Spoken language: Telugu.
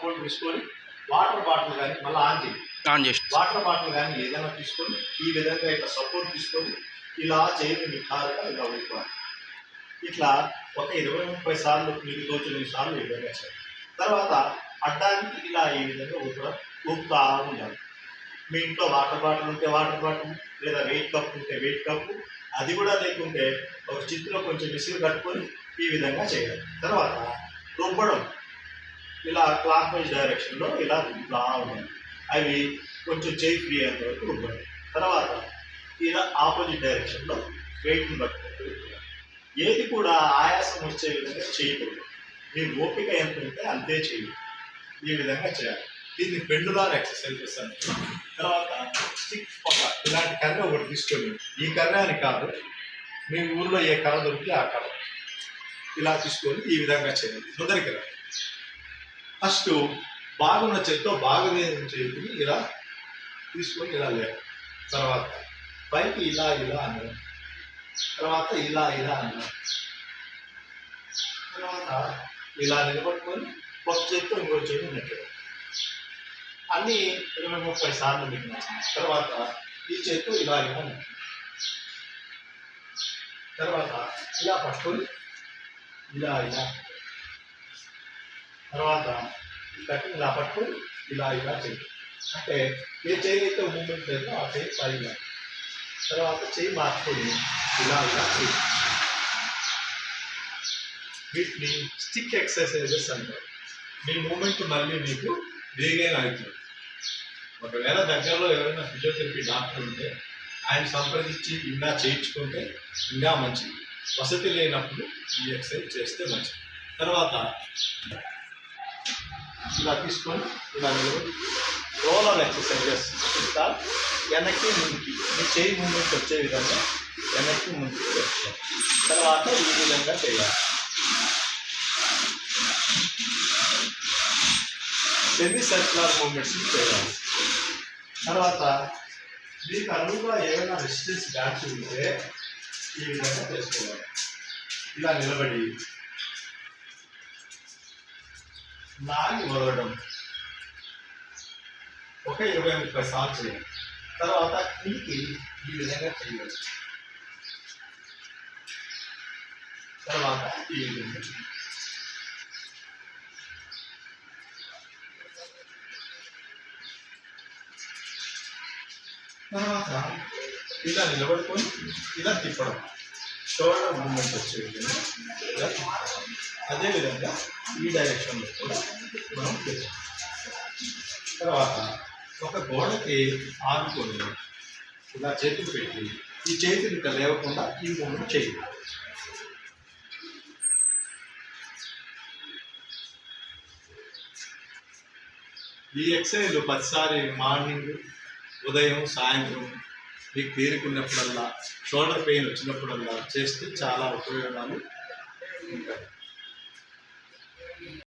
సపోర్ట్ తీసుకొని వాటర్ బాటిల్ కానీ మళ్ళీ ఆన్ చేసి వాటర్ బాటిల్ కానీ ఏదైనా తీసుకొని ఈ విధంగా ఇట్లా సపోర్ట్ తీసుకొని ఇలా చేతి నిఖారుగా ఇలా ఊపాలి. ఇట్లా ఒక 20-30 సార్లు మీకు తోచిన సార్లు ఈ విధంగా చేయాలి. తర్వాత అడ్డానికి ఇలా ఈ విధంగా ఊపుతా ఉండాలి. మీ ఇంట్లో వాటర్ బాటిల్ ఉంటే వాటర్ బాటిల్, లేదా వెయిట్ కప్ ఉంటే వెయిట్ కప్పు, అది కూడా లేకుంటే ఒక చిత్తులో కొంచెం విసుగు కట్టుకొని ఈ విధంగా చేయాలి. తర్వాత రుబ్బడం ఇలా క్లాక్ వైజ్ డైరెక్షన్లో ఇలా రుబ్బుతా ఉండాలి. అవి కొంచెం చేయి ఫ్రీ అయిన వరకు రుబ్బండి. తర్వాత ఇలా ఆపోజిట్ డైరెక్షన్లో వెయిట్ని పట్టుకుంటూ రుబ్బాలి. ఏది కూడా ఆయాసం వచ్చే విధంగా చేయకూడదు. మీ ఓపిక ఎంత ఉంటే అంతే చేయాలి. ఈ విధంగా చేయాలి. దీన్ని పెండులార్ ఎక్సర్సైజెస్ అని. తర్వాత స్టిక్ ఒక ఇలాంటి కర్ర ఒకటి తీసుకొని, ఈ కర్ర అని కాదు, మీ ఊళ్ళో ఏ కర్ర దొరికి ఆ కర్ర ఇలా తీసుకొని ఈ విధంగా చేయాలి. ముందరికి రా. ఫస్ట్ బాగున్న చేతితో బాగులేని చేతిని ఇలా తీసుకొని ఇలా లేదు. తర్వాత పైకి ఇలా ఇలా అన్నారు. తర్వాత ఇలా ఇలా అన్నారు. తర్వాత ఇలా నిలబట్టుకొని ఒక చేతితో ఇంకో చేతి నెట్టారు. అన్నీ 20-30 సార్లు మీకు నచ్చింది. తర్వాత ఈ చేతితో ఇలా ఇలా నెట్టారు. తర్వాత ఇలా పట్టుకొని ఇలా ఇలా, తర్వాత ఇలా పట్టుకొని ఇలా ఇలా చేయాలి. అంటే ఏ చేయి అయితే మూమెంట్ లేదో ఆ చేయి పైగా, తర్వాత చేయి మార్చుకొని ఇలా ఇలా చేయాలి. వీటిని స్టిక్ ఎక్సర్సైజెస్ అంటారు. మీ మూమెంట్ మళ్ళీ మీకు రీగైన్ అవుతుంది. ఒకవేళ దగ్గరలో ఎవరైనా ఫిజియోథెరపీ డాక్టర్ ఉంటే ఆయన సంప్రదించి ఇంకా చేయించుకుంటే ఇంకా మంచిది. వసతి లేనప్పుడు ఈ ఎక్సర్సైజ్ చేస్తే మంచిది. తర్వాత ఇలా తీసుకొని ఇలా నిలబడి రోలర్ ఎక్సర్సైజెస్ ఇంకా వెనక్కి ముందుకి మీ చేయి మూమెంట్ వచ్చే విధంగా వెనక్కి ముందుకి వచ్చాయి. తర్వాత ఈ విధంగా చేయాలి. సెమీ సర్క్యులర్ మూమెంట్స్ చేయాలి. తర్వాత మీకు అనువుగా ఏమైనా రెసిస్టెన్స్ బ్యాండ్స్ ఉంటే ఈ విధంగా చేసుకోవాలి. ఇలా నిలబడి లాగి వదలడం ఒక 20-30 సార్లు చేయాలి. తర్వాత కిందికి ఈ విధంగా చేయాలి. తర్వాత ఈ విధంగా తర్వాత ఇలా నిలబడుకొని ఇలా తిప్పడం, షోల్డర్ మూమెంట్ వచ్చే విధంగా ఇలా తిప్పడం. అదేవిధంగా ఈ డైరెక్షన్లో కూడా మనం తిప్పాలి. తర్వాత ఒక గోడకి ఆనుకొని ఇలా చేతులు పెట్టి ఈ చేతులు ఇట్లా లేవకుండా ఈ మూమెంట్ చేయాలి. ఈ ఎక్సర్సైజ్ 10 సార్లు మార్నింగ్, ఉదయం, సాయంత్రం మీకు తీరుకున్నప్పుడల్లా, షోల్డర్ పెయిన్ వచ్చినప్పుడల్లా చేస్తే చాలా ఉపయోగాలు ఉంటాయి.